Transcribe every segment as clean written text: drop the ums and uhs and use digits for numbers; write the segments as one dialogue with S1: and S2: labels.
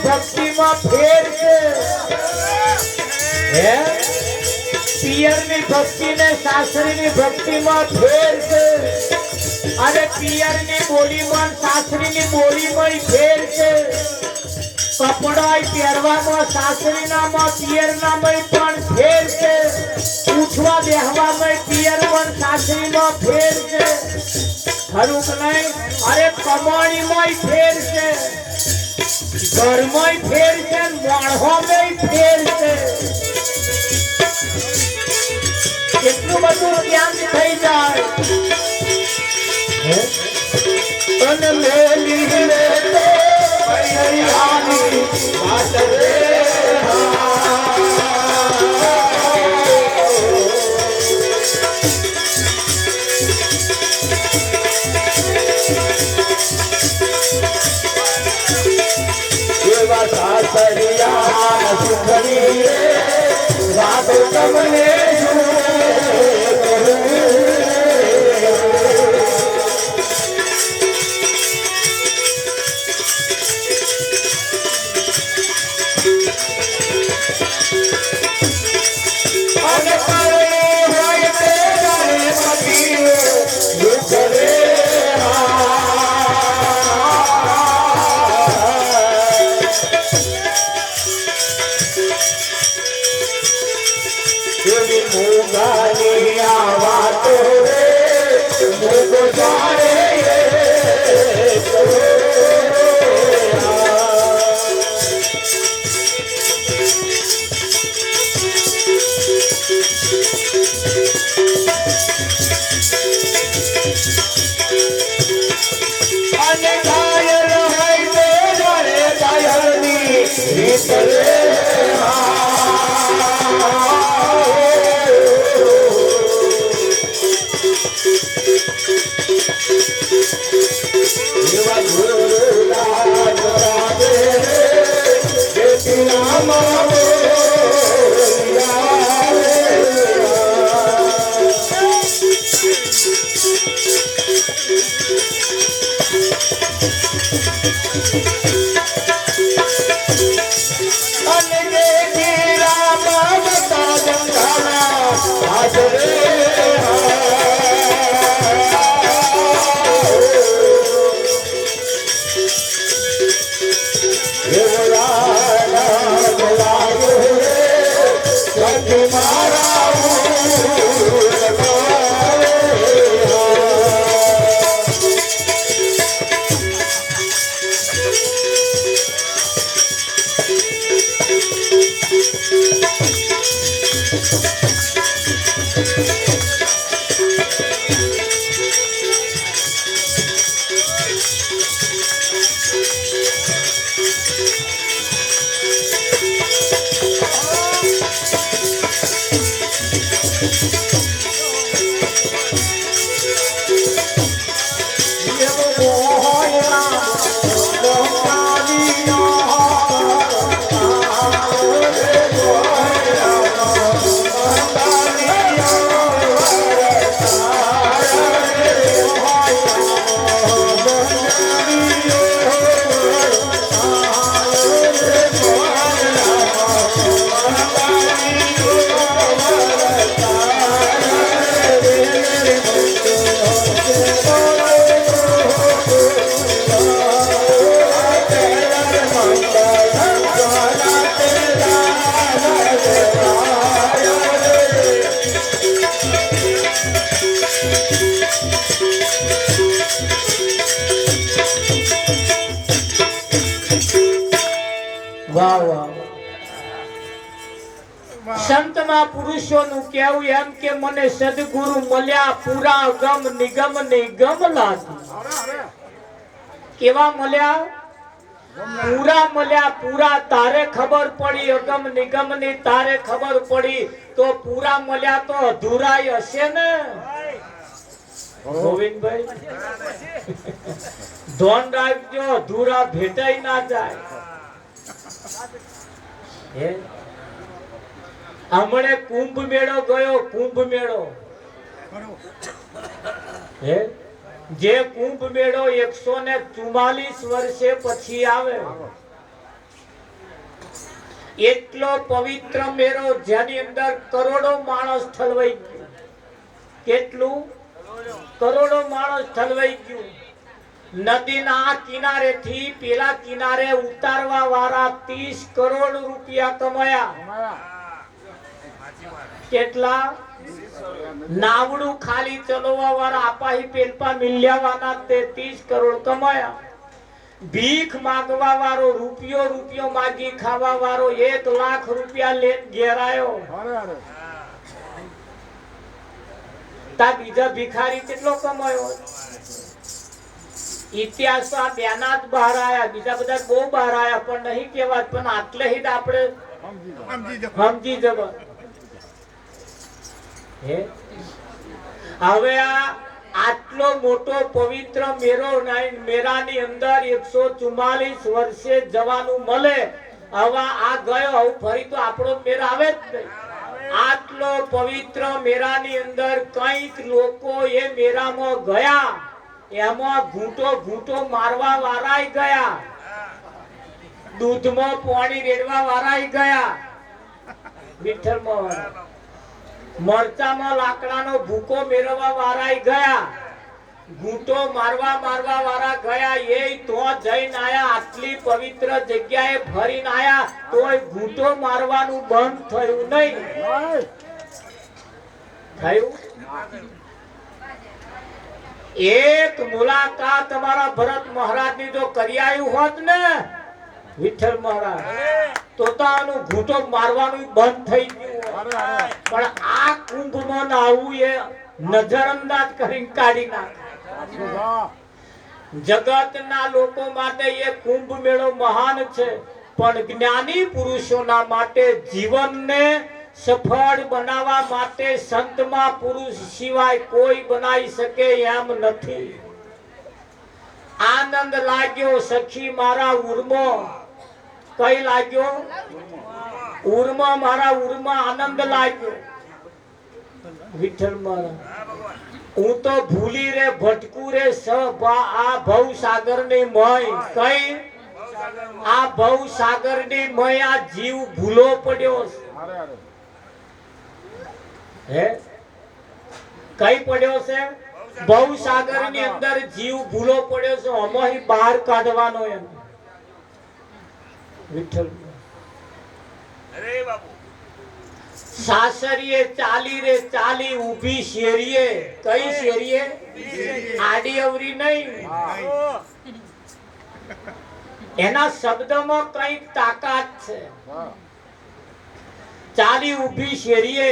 S1: भक्ति में फेर पियर ની ભક્તિ ને શાસ્ત્રી ની ભક્તિ માં ફેર છે અને પિયર ની બોલી માં શાસ્ત્રી ની બોલી માં ફેર છે કપડા પહેરવામાં શાસ્ત્રી નામાં પિયર નામાં પણ ફેર છે ઉઠવા બેહવામાં પિયર માં શાસ્ત્રી માં ફેર છે ખરું કે નહીં અરે કમાણી માં ફેર છે घर में फेर से माणहों में फेर से कितनु बधु ज्ञान थई जाए तन मेली ले तो हरियाणी बात रे सरिया सुखनी रात कमले વાહ વાહ. સંતમાં પુરુષોનું કહેવું એમ કે મને સદગુરુ મળ્યા પૂરા અગમ નિગમ નિગમ લાગુ. કેવા મળ્યા? પૂરા મળ્યા પૂરા. તારે ખબર પડી અગમ નિગમ ની તારે ખબર પડી તો પૂરા મળ્યા તો અધૂરાય હશે ને ગોવિંદભાઈ? ધોન રાખજો, અધૂરા ભેટાઈ ના જાય. હે હમણે કુંભ મેળો ગયો, કુંભ મેળો. હે જે કુંભ મેળો 144 વર્ષે પછી આવે, એટલો પવિત્ર મેળો જેની અંદર કરોડો માણસ ઠલવાઈ ગયું. કેટલું? કરોડો માણસ ઠલવાઈ ગયું. નદીના આ કિનારે થી પેલા કિનારે ઉતારવા વાળા 30 કરોડ રૂપિયા કમાયા. કેટલા? નાવડું ખાલી ચલાવવા વાળા આપાહી પેલપા મિલ્યાવાના તે 30 કરોડ કમાયા. ભીખ માંગવા વાળો રૂપિયો માગી ખાવા વાળો 1 લાખ રૂપિયા લઈને ઘેરાયો. તા બીજા ભિખારી કેટલો કમાયો? ઇતિહાસ આ બેના જ બહાર આયા, બીજા બધા બહુ બહાર આયા પણ નહીં કહેવાત. પણ આટલે જ આપણે સમજી જવા. હવે આટલો મોટો પવિત્ર મેરાની અંદર 144 વર્ષે જવાનું મળે. હવે આ ગયો, હવે ફરી તો આપણો મેર આવે જ નહીં. આટલો પવિત્ર મેરાની અંદર કઈક લોકો એ મેરામાં ગયા, એમાં ઘૂંટો મારવા વાળાય ગયા, દૂધમાં પાણી રેડવા વાળાય ગયા, વિઠ્ઠલમાં મરચામાં લાકડાનો ભૂકો મેળવવા વાળાય ગયા, ઘૂંટો મારવા વાળા ગયા. એ તો જઈને આયા, આટલી પવિત્ર જગ્યાએ ફરીને આયા તોય ઘૂંટો મારવાનું બંધ થયું નહીં. થયું? એક મુલાકાત તમારા ભરત મહારાજ ની જો કરી આવ્યું હોત ને વિઠ્ઠલ મહારાજ, તો આનું ઘૂંટો મારવાનું બંધ થઈ ગયું. પણ આ કુંભમાં આવું એ નજરઅંદાજ કરીને કાઢી નાખે. જગતના લોકો માટે એ કુંભ મેળો મહાન છે, પણ જ્ઞાની પુરુષોના માટે જીવનને સફળ બનાવવા માટે સંતમાં પુરુષ સિવાય કોઈ બનાવી શકે એમ નથી. આનંદ લાગ્યો સખી મારા ઉર્મો. કઈ લાગ્યો? ઉર્મા મારા ઉર્મા આનંદ લાગ્યો. વિઠ્ઠલ મારા હું તો ભૂલી રે ભટકું રે આ ભવ સાગર ની મય. કઈ? આ ભવ સાગર ની મય આ જીવ ભૂલો પડ્યો. હે કઈ પડ્યો છે? ભવ સાગર ની અંદર જીવ ભૂલો પડ્યો છે, આમાંથી બહાર કાઢવાનો એમ. વિઠ્ઠલ અરે બાપુ સાસરીએ ચાલી રે ચાલી ઊભી શેરીએ. કઈ શેરીએ? આડી અવરી નહીં. એના શબ્દમાં કઈ તાકાત છે. ચાલી ઊભી શેરીએ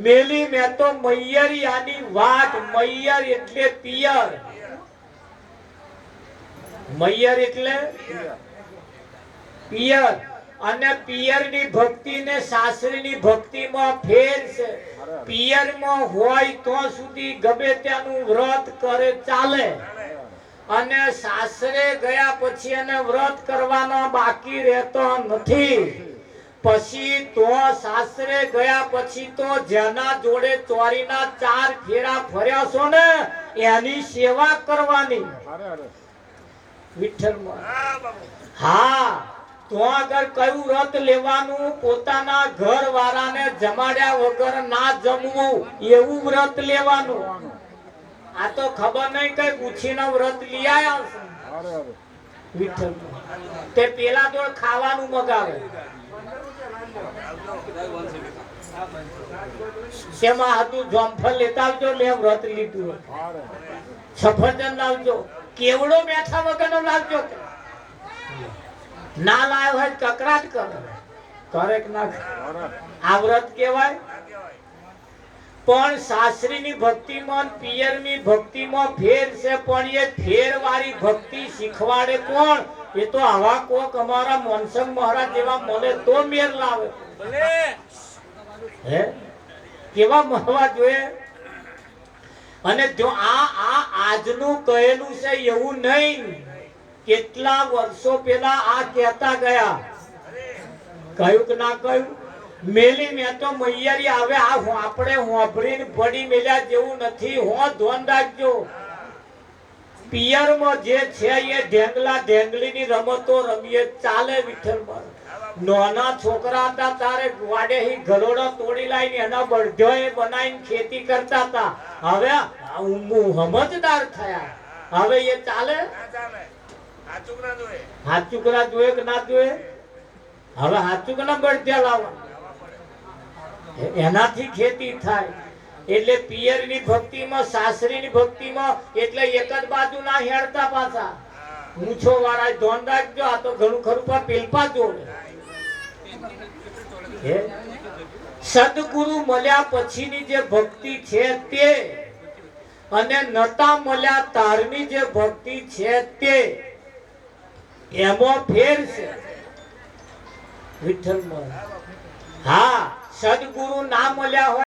S1: મેલી મેં તો મૈયરિયાની વાત. મૈયર એટલે પિયર. મૈયર એટલે પિયર. અને પિયરની ભક્તિ ને સાસરીની ભક્તિમાં ફેર છે. પિયરમાં હોય તો સુધી ગમે ત્યાંનું વ્રત કરે ચાલે, અને સાસરે ગયા પછી એને વ્રત કરવાનો બાકી રહેતો નથી. પછી તો સાસરે ગયા પછી તો જેના જોડે ચોરીના 4 ફેરા ફર્યા છો ને એની સેવા કરવાની. વિઠ્ઠલમાં હા, તો આગળ કયું વ્રત લેવાનું? પોતાના ઘર વાળાને જમાડ્યા વગર ના જમવું એવું વ્રત લેવાનું. આ તો ખબર નહીં કઈ પૂછીને વ્રત લઈ આવ્યા છે. તે પેલા તો ખાવાનું મગાવે. શેમાં હતું? જોમફળ લેતા આવજો, મેં વ્રત લીધું. સફરજન લાવજો, કેવડો મેઠા વગરનો લાવજો. ના લાવ્યો હોય કકરાટ કરે કે ના કરે? આ વ્રત કહેવાય? પણ સાસરીની ભક્તિમાં પિયરની ભક્તિમાં ફેર છે, પણ એ ફેર વાળી ભક્તિ શીખવાડે કોણ? એ તો આવા કોક અમારા મોનસંગ મહારાજ જેવા મળે તો મેર લાવે. હે કેવા મળવા જોઈએ? અને જો આ આજનું કહેલું છે એવું નહીં, કેટલા વર્ષો પહેલા આ કહેતા ગયા. કહ્યું કે ના કહ્યું? મેલી મેં તો મૈયારી આવે આ આપણે હોંભળીને પડી મેલ્યા જેવું નથી. હો ધ્યાન રાખજો. પિયરમાં જે છે એ ઢેંગલા ઢેંગલીની રમતો રમીએ ચાલે વિઠ્ઠલમાં. નાના છોકરા હતા તારે વાડેહી ઘરોડો તોડી લાવીને એના બળધોએ બનાવીને ખેતી કરતા હતા. હવે સમજદાર થયા, હવે એ ચાલે? હાચુકરા જોયે કે ના જોયે? હવે હાચુકના બળધ્યા લાવવા, એનાથી ખેતી થાય. એટલે પિયરની ભક્તિમાં સાસરીની ભક્તિમાં એટલે એક જ બાજુ ના હેડતા પાછા. ઊંચો વાળા ધોન રાખજો. આ તો ઘણું ખરું પણ પેલપા જોડે. સદગુરુ મળ્યા પછીની જે ભક્તિ છે તે અને નતા મળ્યા તારની જે ભક્તિ છે તે એમાં ફેર છે વિઠ્ઠલમાં. હા, સદગુરુ ના મળ્યા હોય